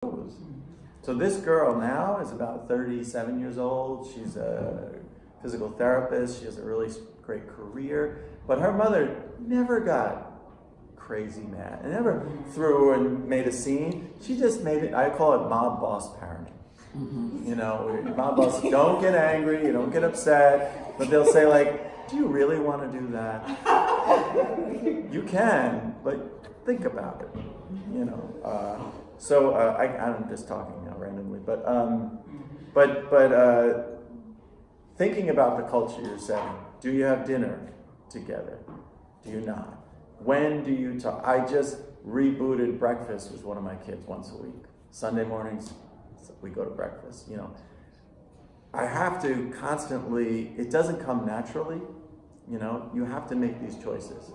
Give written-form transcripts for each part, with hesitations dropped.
So this girl now is about 37 years old. She's a physical therapist. She has a really great career. But her mother never got crazy mad. And never threw and made a scene. She just made it, I call it mob boss parenting. You know, mob boss, don't get angry, you don't get upset. But they'll say like, do you really want to do that? You can, but think about it, you know. I'm just talking now randomly, but thinking about the culture you're setting. Do you have dinner together? Do you not? When do you talk? I just rebooted breakfast with one of my kids once a week. Sunday mornings, we go to breakfast. You know, I have to constantly. It doesn't come naturally. You know, you have to make these choices.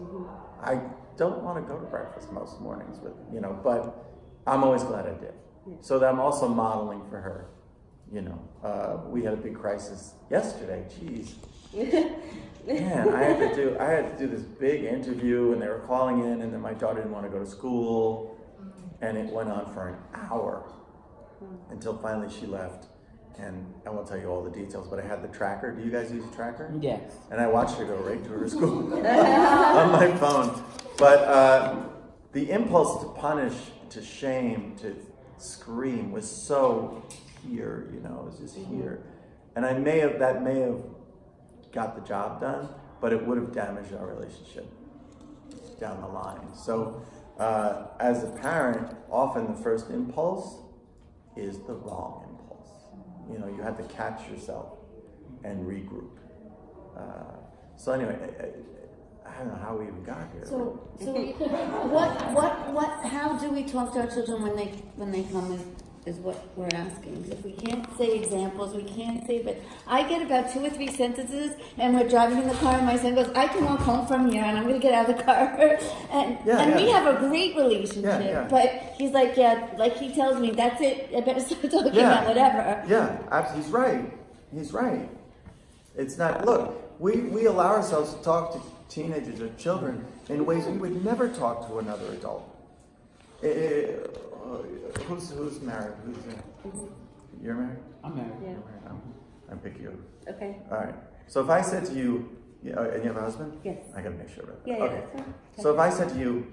I don't want to go to breakfast most mornings with, you know, but I'm always glad I did. So that I'm also modeling for her. You know, we had a big crisis yesterday. Jeez, man, I had to do this big interview, and they were calling in, and then my daughter didn't want to go to school, and it went on for an hour until finally she left. And I won't tell you all the details, but I had the tracker. Do you guys use a tracker? Yes. And I watched her go right to her school on my phone. But the impulse to punish, to shame, to scream was so here, you know, it was just here. And that may have got the job done, but it would have damaged our relationship down the line. So as a parent, often the first impulse is the wrong impulse. You know, you have to catch yourself and regroup. So anyway, I don't know how we even got here. So how do we talk to our children when they come in, is what we're asking. If we can't say examples, we can't say, but I get about 2 or 3 sentences, and we're driving in the car, and my son goes, I can walk home from here, and I'm going to get out of the car. We have a great relationship, but he's like, like he tells me, that's it, I better start talking about whatever. Yeah, absolutely, he's right. It's not, look, we allow ourselves to talk to teenagers or children in ways we would never talk to another adult. Who's married? You're married? I'm married. Yeah. I'm pick you. Okay. All right. So if I said to you, and you have a husband? Yes. I gotta make sure about that. Yeah, okay. Yeah, So if I said to you,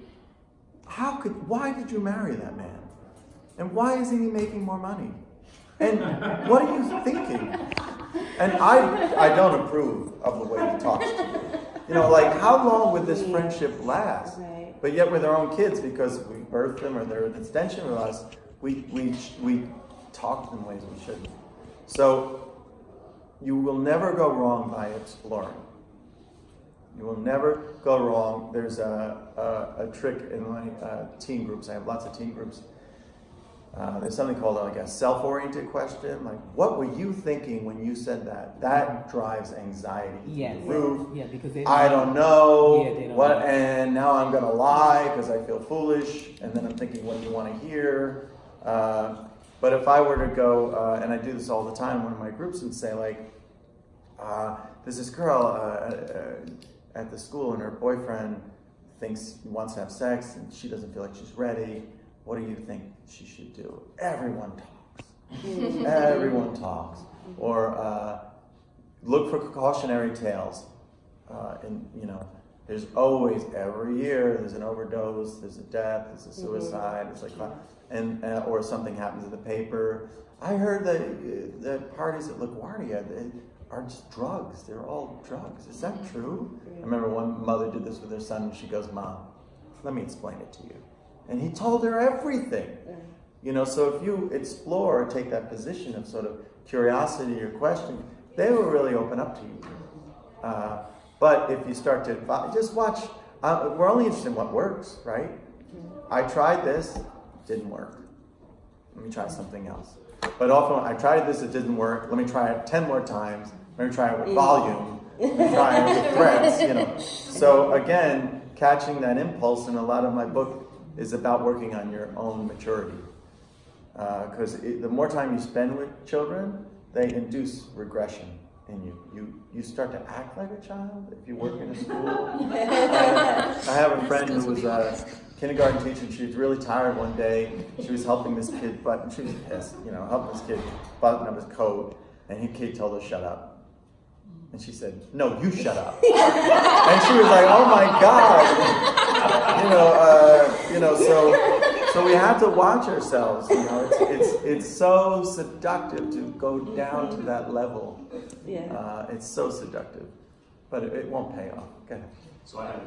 why did you marry that man? And why isn't he making more money? And what are you thinking? And I don't approve of the way he talks to you. You know, like, how long would this friendship last? Right. But yet with our own kids, because we birthed them or they're an extension of us, we talk to them in ways we shouldn't. So you will never go wrong by exploring. You will never go wrong. There's a trick in my teen groups. I have lots of teen groups. There's something called like a self-oriented question, like, what were you thinking when you said that? That drives anxiety through the roof. Yeah, because I don't know they don't what, know. and now I'm gonna lie because I feel foolish, and then I'm thinking, what do you want to hear? But if I were to go, and I do this all the time in one of my groups, and say like, there's this girl at the school, and her boyfriend thinks he wants to have sex, and she doesn't feel like she's ready. What do you think she should do? Everyone talks. Everyone talks. Or look for cautionary tales. And you know, there's always, every year, there's an overdose, there's a death, there's a suicide. It's like, or something happens in the paper. I heard that the parties at LaGuardia are just drugs. They're all drugs. Is that true? I remember one mother did this with her son, and she goes, Mom, let me explain it to you. And he told her everything. You know, so if you explore or take that position of sort of curiosity or question, they will really open up to you. But if you start to just watch, we're only interested in what works, right? I tried this, didn't work. Let me try something else. But often I tried this, it didn't work. Let me try it 10 more times. Let me try it with volume. Let me try it with threats, you know. So again, catching that impulse, and a lot of my book is about working on your own maturity. Because the more time you spend with children, they induce regression in you. You start to act like a child if you work in a school. I have a friend who was kindergarten teacher, and she was really tired one day. She was helping this kid button, she was pissed, helping this kid button up his coat, and the kid told her, shut up. And she said, no, you shut up. And she was like, oh my God. So we have to watch ourselves. It's so seductive to go down to that level. Yeah. It's so seductive, but it won't pay off. Go ahead. So I have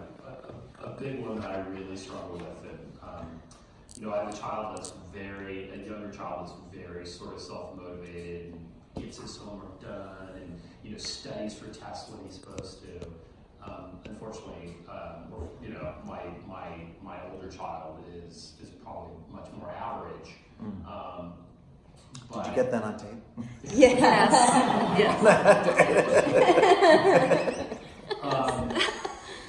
a big one that I really struggle with, and I have a younger child that's very sort of self-motivated and gets his homework done, and studies for tests when he's supposed to. Unfortunately, my older child is probably much more average. Did you get that on tape? Yes.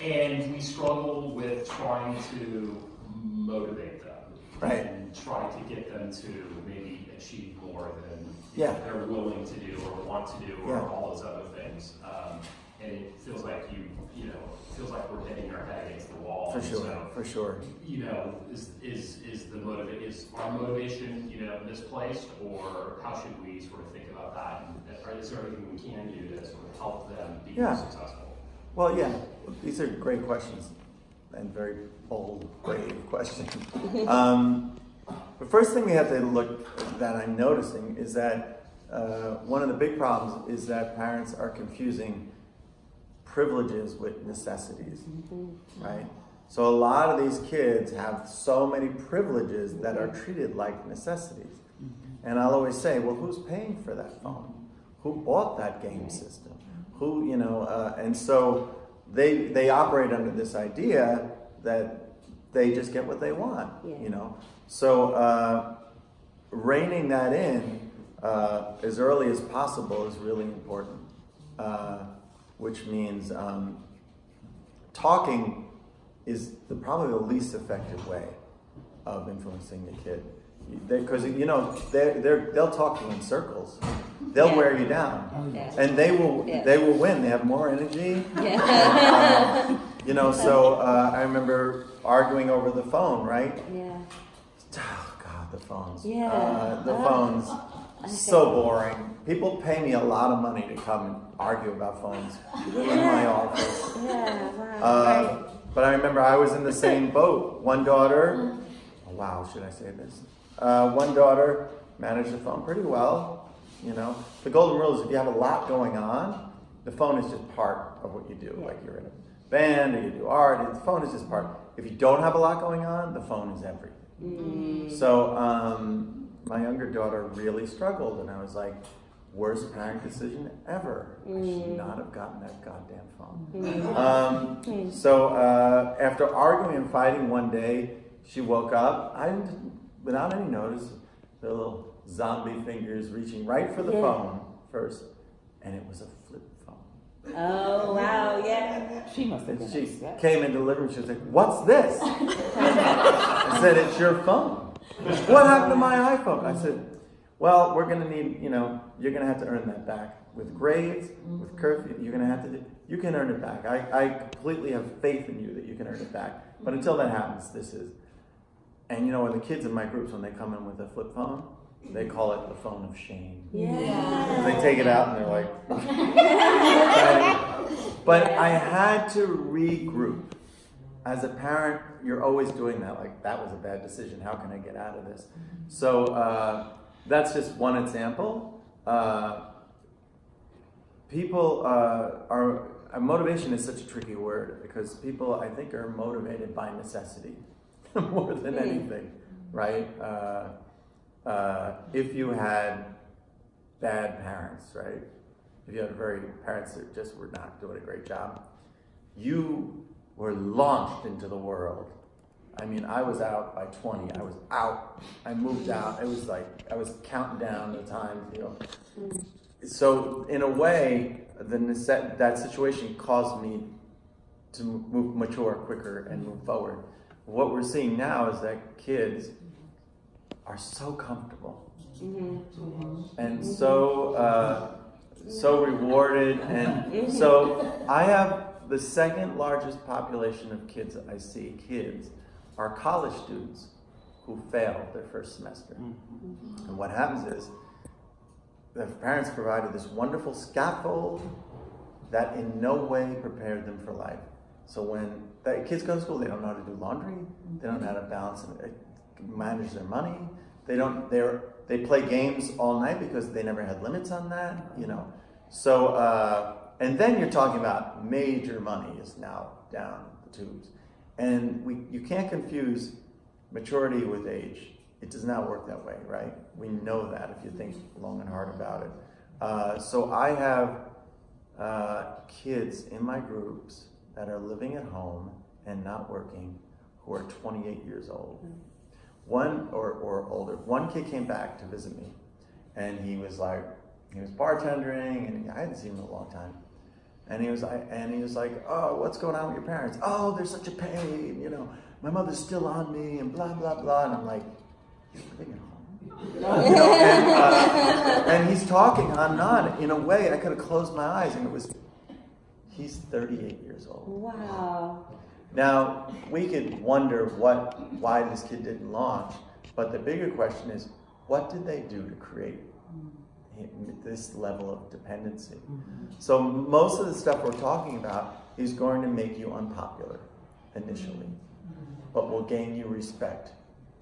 And we struggle with trying to motivate them, right, and try to get them to maybe achieve more than they're willing to do or want to do, or all those other things. And it feels like we're hitting our head against the wall. For sure. Is our motivation misplaced, or how should we sort of think about that? And is there anything we can do to sort of help them be successful? Well, these are great questions, and very bold, brave questions. The first thing we have to look that I'm noticing is that one of the big problems is that parents are confusing privileges with necessities, right? So a lot of these kids have so many privileges that are treated like necessities. And I'll always say, well, who's paying for that phone? Who bought that game system? Who, and so they operate under this idea that they just get what they want, So reining that in as early as possible is really important, which means talking is probably the least effective way of influencing the kid. Because they'll talk to you in circles. They'll wear you down, and they will win. They have more energy. So I remember arguing over the phone, right? Yeah. Oh God, the phones. Yeah. The phones. So boring. People pay me a lot of money to come and argue about phones in my office. Yeah. Wow. But I remember I was in the same boat. One daughter. Oh, wow, should I say this? One daughter managed the phone pretty well. The golden rule is if you have a lot going on, the phone is just part of what you do. Like you're in a band or you do art, the phone is just part. If you don't have a lot going on, the phone is everything. So my younger daughter really struggled, and I was like, worst parent decision ever. I should not have gotten that goddamn phone. So after arguing and fighting one day, she woke up, without any notice, the little zombie fingers reaching right for the phone first, and it was a flip phone. Oh, wow, yeah. She must have been She upset. came into the living room, she was like, what's this? I said, it's your phone. What happened to my iPhone? I said, well, we're going to need, you're going to have to earn that back. With grades, with curfew, you can earn it back. I completely have faith in you that you can earn it back. But until that happens, this is. And when the kids in my groups, when they come in with a flip phone, they call it the phone of shame. Yeah. They take it out and they're like, but I had to regroup. As a parent, you're always doing that. Like, that was a bad decision. How can I get out of this? So that's just one example. Motivation is such a tricky word because people, I think, are motivated by necessity more than anything, right? If you had bad parents, right? If you had parents that just were not doing a great job, you were launched into the world. I mean, I was out by 20. I was out. I moved out. It was like I was counting down the time, So in a way, that situation caused me to mature quicker and move forward. What we're seeing now is that kids are so comfortable and so rewarded, and so I have the second largest population of kids I see, kids are college students who fail their first semester. And what happens is the parents provided this wonderful scaffold that in no way prepared them for life. So when the kids go to school, they don't know how to do laundry, they don't know how to balance and manage their money. They play games all night because they never had limits on that, you know. So and then you're talking about major money is now down the tubes, and you can't confuse maturity with age. It does not work that way, right? We know that if you think long and hard about it. So I have kids in my groups that are living at home and not working who are 28 years old. One or older. One kid came back to visit me, and he was bartending, and I hadn't seen him in a long time. And he was like, oh, what's going on with your parents? Oh, they're such a pain, you know. My mother's still on me, and blah blah blah. And I'm like, you're living at home. You know, and he's talking on and on. In a way, I could have closed my eyes, and he's 38 years old. Wow. Now, we could wonder why this kid didn't launch, but the bigger question is, what did they do to create this level of dependency? So most of the stuff we're talking about is going to make you unpopular initially, but will gain you respect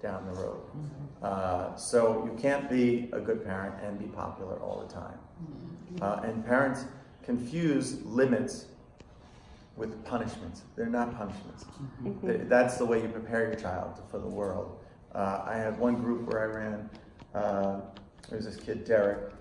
down the road. So you can't be a good parent and be popular all the time. And parents confuse limits with punishments. They're not punishments. That's the way you prepare your child for the world. I had one group where I ran, there was this kid, Derek,